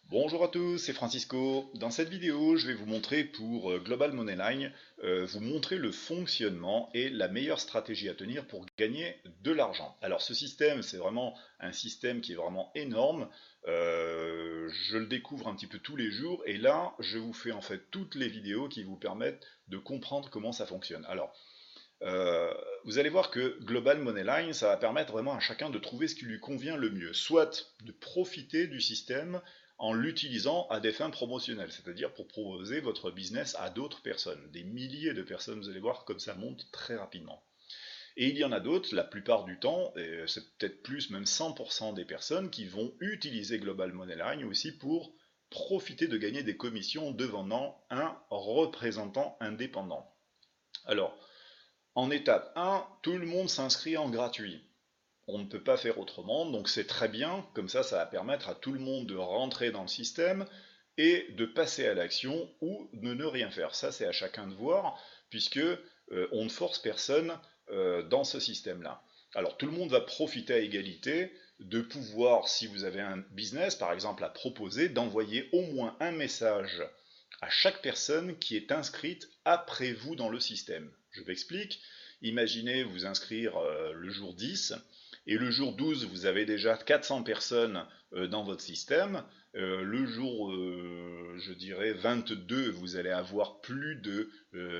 Bonjour à tous, c'est Francisco. Dans cette vidéo, je vais vous montrer pour Global Moneyline, vous montrer le fonctionnement et la meilleure stratégie à tenir pour gagner de l'argent. Alors ce système, c'est vraiment un système qui est vraiment énorme. Je le découvre un petit peu tous les jours et là, je vous fais en fait toutes les vidéos qui vous permettent de comprendre comment ça fonctionne. Alors, euh, vous allez voir que Global Moneyline, ça va permettre vraiment à chacun de trouver ce qui lui convient le mieux, soit de profiter du système en l'utilisant à des fins promotionnelles, c'est-à-dire pour proposer votre business à d'autres personnes, des milliers de personnes, vous allez voir comme ça monte très rapidement. Et il y en a d'autres, la plupart du temps, et c'est peut-être plus, même 100% des personnes qui vont utiliser Global Moneyline aussi pour profiter de gagner des commissions devenant un représentant indépendant. Alors, en étape 1, tout le monde s'inscrit en gratuit. On ne peut pas faire autrement, donc c'est très bien, comme ça va permettre à tout le monde de rentrer dans le système et de passer à l'action ou de ne rien faire. Ça c'est à chacun de voir, puisque on ne force personne dans ce système-là. Alors tout le monde va profiter à égalité de pouvoir, si vous avez un business par exemple à proposer, d'envoyer au moins un message à chaque personne qui est inscrite après vous dans le système. Je m'explique. Imaginez vous inscrire le jour 10 et le jour 12, vous avez déjà 400 personnes dans votre système. Le jour, je dirais, 22, vous allez avoir plus de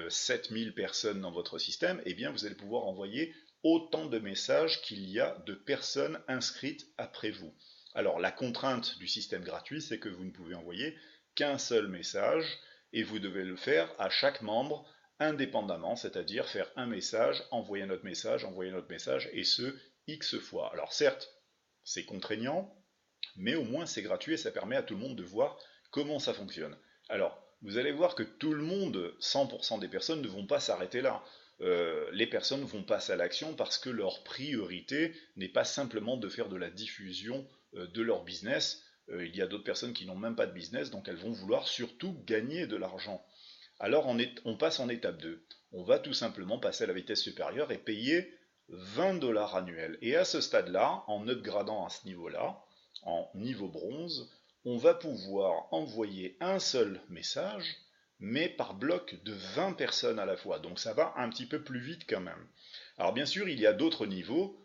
7000 personnes dans votre système. Et bien, vous allez pouvoir envoyer autant de messages qu'il y a de personnes inscrites après vous. Alors, la contrainte du système gratuit, c'est que vous ne pouvez envoyer qu'un seul message et vous devez le faire à chaque membre indépendamment, c'est-à-dire faire un message, envoyer notre message, et ce, X fois. Alors certes, c'est contraignant, mais au moins c'est gratuit et ça permet à tout le monde de voir comment ça fonctionne. Alors, vous allez voir que tout le monde, 100% des personnes, ne vont pas s'arrêter là. Les personnes vont passer à l'action parce que leur priorité n'est pas simplement de faire de la diffusion de leur business. Il y a d'autres personnes qui n'ont même pas de business, donc elles vont vouloir surtout gagner de l'argent. Alors on passe en étape 2. On va tout simplement passer à la vitesse supérieure et payer 20 $ annuels. Et à ce stade-là, en upgradant à ce niveau-là, en niveau bronze, on va pouvoir envoyer un seul message, mais par bloc de 20 personnes à la fois. Donc ça va un petit peu plus vite quand même. Alors bien sûr, il y a d'autres niveaux.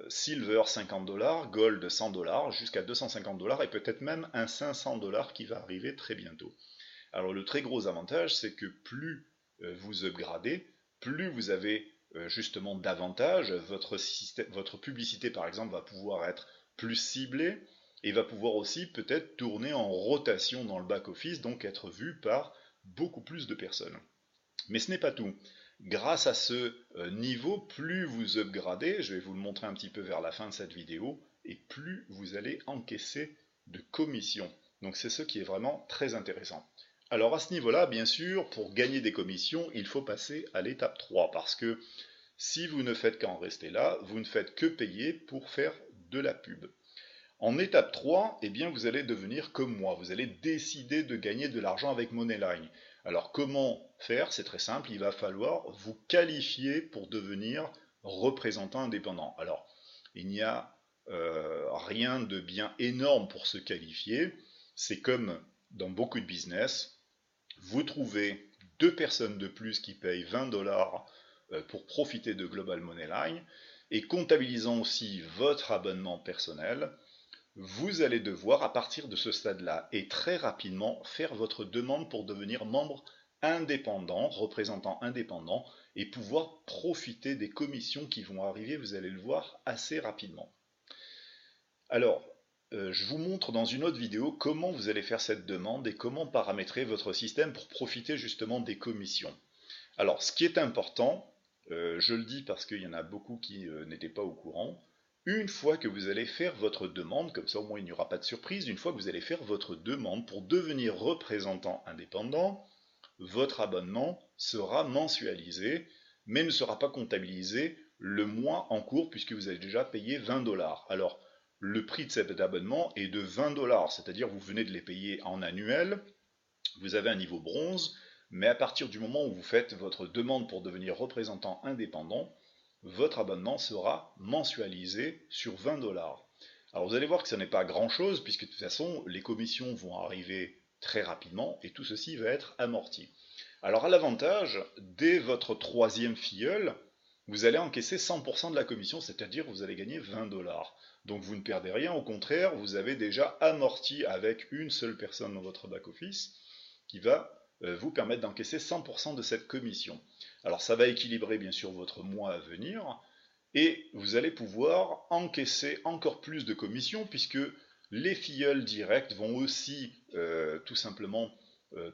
Silver 50 $, Gold 100 $, jusqu'à 250 $ et peut-être même un 500 $ qui va arriver très bientôt. Alors le très gros avantage, c'est que plus vous upgradez, plus vous avez justement d'avantages. Votre publicité, par exemple, va pouvoir être plus ciblée et va pouvoir aussi peut-être tourner en rotation dans le back-office, donc être vue par beaucoup plus de personnes. Mais ce n'est pas tout. Grâce à ce niveau, plus vous upgradez, je vais vous le montrer un petit peu vers la fin de cette vidéo, et plus vous allez encaisser de commissions. Donc c'est ce qui est vraiment très intéressant. Alors à ce niveau-là, bien sûr, pour gagner des commissions, il faut passer à l'étape 3, parce que si vous ne faites qu'en rester là, vous ne faites que payer pour faire de la pub. En étape 3, eh bien, vous allez devenir comme moi, vous allez décider de gagner de l'argent avec Moneyline. Alors comment faire? C'est très simple, il va falloir vous qualifier pour devenir représentant indépendant. Alors, il n'y a rien de bien énorme pour se qualifier, c'est comme dans beaucoup de business, vous trouvez deux personnes de plus qui payent 20 $ pour profiter de Global Moneyline, et comptabilisant aussi votre abonnement personnel, vous allez devoir, à partir de ce stade-là, et très rapidement, faire votre demande pour devenir membre indépendant, représentant indépendant, et pouvoir profiter des commissions qui vont arriver, vous allez le voir, assez rapidement. Alors, je vous montre dans une autre vidéo comment vous allez faire cette demande et comment paramétrer votre système pour profiter justement des commissions. Alors, ce qui est important, je le dis parce qu'il y en a beaucoup qui n'étaient pas au courant, une fois que vous allez faire votre demande, comme ça au moins il n'y aura pas de surprise, une fois que vous allez faire votre demande pour devenir représentant indépendant, votre abonnement sera mensualisé, mais ne sera pas comptabilisé le mois en cours puisque vous avez déjà payé 20 $. Alors, le prix de cet abonnement est de 20 $, c'est-à-dire vous venez de les payer en annuel, vous avez un niveau bronze, mais à partir du moment où vous faites votre demande pour devenir représentant indépendant, votre abonnement sera mensualisé sur 20 $. Alors vous allez voir que ce n'est pas grand-chose, puisque de toute façon, les commissions vont arriver très rapidement, et tout ceci va être amorti. Alors à l'avantage, dès votre troisième filleul, vous allez encaisser 100% de la commission, c'est-à-dire que vous allez gagner 20 dollars. Donc vous ne perdez rien, au contraire, vous avez déjà amorti avec une seule personne dans votre back-office qui va vous permettre d'encaisser 100% de cette commission. Alors ça va équilibrer bien sûr votre mois à venir, et vous allez pouvoir encaisser encore plus de commissions, puisque les filleuls directs vont aussi tout simplement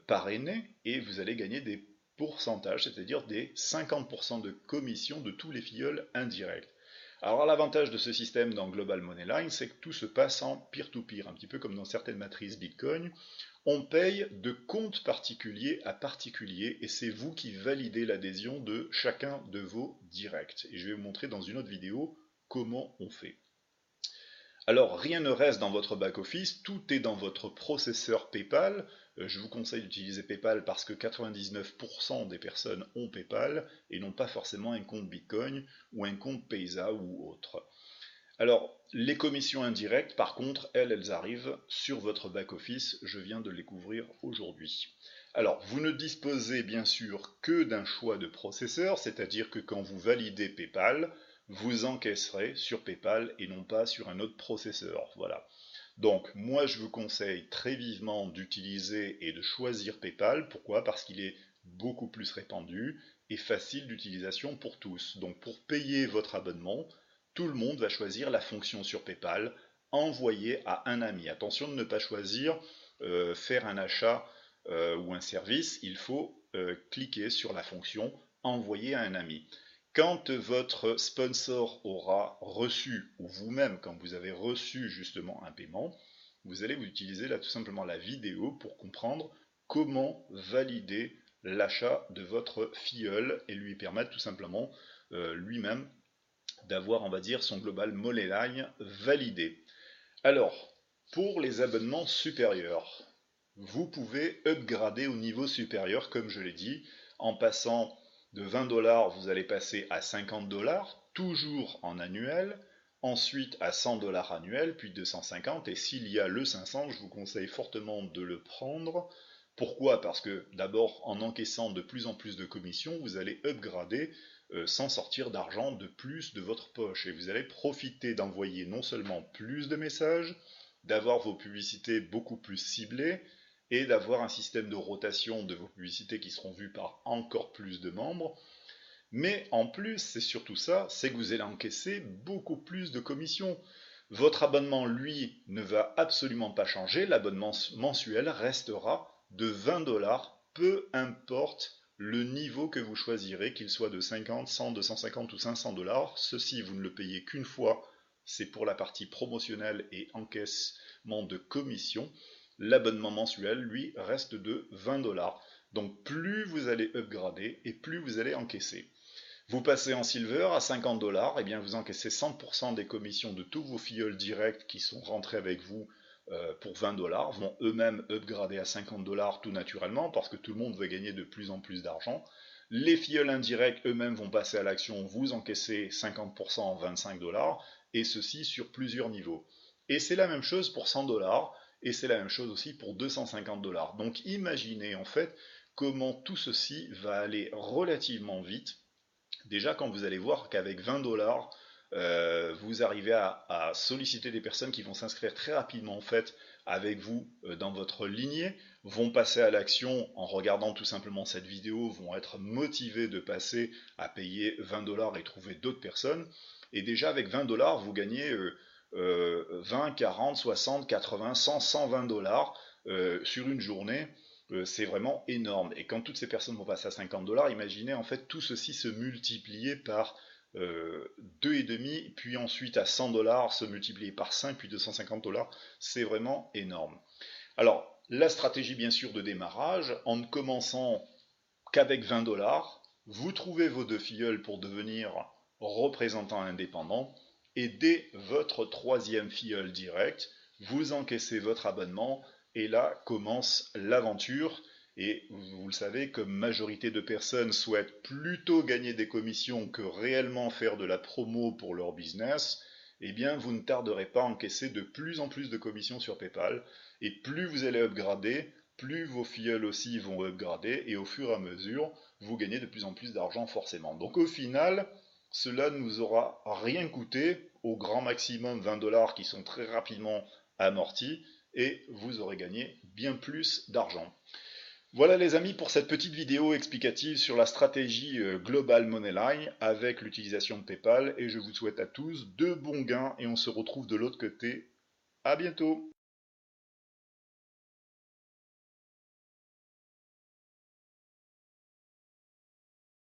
parrainer, et vous allez gagner des pourcentages, c'est-à-dire des 50% de commissions de tous les filleuls indirects. Alors l'avantage de ce système dans Global Money Line, c'est que tout se passe en peer-to-peer, un petit peu comme dans certaines matrices Bitcoin. On paye de compte particulier à particulier, et c'est vous qui validez l'adhésion de chacun de vos directs. Et je vais vous montrer dans une autre vidéo comment on fait. Alors, rien ne reste dans votre back-office, tout est dans votre processeur PayPal. Je vous conseille d'utiliser PayPal parce que 99% des personnes ont PayPal et n'ont pas forcément un compte Bitcoin ou un compte Paysa ou autre. Alors, les commissions indirectes, par contre, elles arrivent sur votre back-office. Je viens de les couvrir aujourd'hui. Alors, vous ne disposez bien sûr que d'un choix de processeur, c'est-à-dire que quand vous validez PayPal, vous encaisserez sur PayPal et non pas sur un autre processeur. Voilà. Donc, moi, je vous conseille très vivement d'utiliser et de choisir PayPal. Pourquoi? Parce qu'il est beaucoup plus répandu et facile d'utilisation pour tous. Donc, pour payer votre abonnement, tout le monde va choisir la fonction sur PayPal, envoyer à un ami. Attention de ne pas choisir faire un achat ou un service, il faut cliquer sur la fonction envoyer à un ami. Quand votre sponsor aura reçu, ou vous-même quand vous avez reçu justement un paiement, vous allez utiliser là tout simplement la vidéo pour comprendre comment valider l'achat de votre filleul et lui permettre tout simplement lui-même d'avoir, on va dire, son Global Money Line validé. Alors, pour les abonnements supérieurs, vous pouvez upgrader au niveau supérieur, comme je l'ai dit, en passant de 20 dollars, vous allez passer à 50 dollars, toujours en annuel, ensuite à 100 dollars annuel, puis 250, et s'il y a le 500, je vous conseille fortement de le prendre. Pourquoi? Parce que d'abord, en encaissant de plus en plus de commissions, vous allez upgrader sans sortir d'argent de plus de votre poche, et vous allez profiter d'envoyer non seulement plus de messages, d'avoir vos publicités beaucoup plus ciblées, et d'avoir un système de rotation de vos publicités qui seront vues par encore plus de membres. Mais en plus, c'est surtout ça, c'est que vous allez encaisser beaucoup plus de commissions. Votre abonnement, lui, ne va absolument pas changer. L'abonnement mensuel restera de 20 dollars, peu importe le niveau que vous choisirez, qu'il soit de 50, 100, 250 ou 500 dollars. Ceci, vous ne le payez qu'une fois, c'est pour la partie promotionnelle et encaissement de commission. L'abonnement mensuel, lui, reste de 20 dollars. Donc plus vous allez upgrader et plus vous allez encaisser. Vous passez en silver à 50 dollars, et bien vous encaissez 100% des commissions de tous vos filleuls directs qui sont rentrés avec vous pour 20 dollars, vont eux-mêmes upgrader à 50 dollars tout naturellement, parce que tout le monde veut gagner de plus en plus d'argent. Les filleuls indirects eux-mêmes vont passer à l'action, vous encaissez 50% en 25 dollars, et ceci sur plusieurs niveaux. Et c'est la même chose pour 100 dollars, et c'est la même chose aussi pour 250 dollars. Donc imaginez en fait comment tout ceci va aller relativement vite. Déjà quand vous allez voir qu'avec 20 dollars, vous arrivez à solliciter des personnes qui vont s'inscrire très rapidement en fait avec vous dans votre lignée, vont passer à l'action en regardant tout simplement cette vidéo, vont être motivés de passer à payer 20 dollars et trouver d'autres personnes. Et déjà avec 20 dollars, vous gagnez 20, 40, 60, 80, 100, 120 dollars sur une journée. C'est vraiment énorme. Et quand toutes ces personnes vont passer à 50 dollars, imaginez en fait tout ceci se multiplier par 2,5, puis ensuite à 100 dollars se multiplier par 5, puis 250 dollars. C'est vraiment énorme. Alors, la stratégie bien sûr de démarrage, en ne commençant qu'avec 20 dollars, vous trouvez vos deux filleuls pour devenir représentant indépendant, et dès votre troisième filleul direct, vous encaissez votre abonnement, et là commence l'aventure. Et vous le savez, comme majorité de personnes souhaitent plutôt gagner des commissions que réellement faire de la promo pour leur business, eh bien vous ne tarderez pas à encaisser de plus en plus de commissions sur PayPal, et plus vous allez upgrader, plus vos filleuls aussi vont upgrader, et au fur et à mesure, vous gagnez de plus en plus d'argent forcément. Donc au final, cela ne nous aura rien coûté, au grand maximum 20 $ qui sont très rapidement amortis, et vous aurez gagné bien plus d'argent. Voilà les amis pour cette petite vidéo explicative sur la stratégie Global Moneyline avec l'utilisation de PayPal, et je vous souhaite à tous de bons gains et on se retrouve de l'autre côté. À bientôt.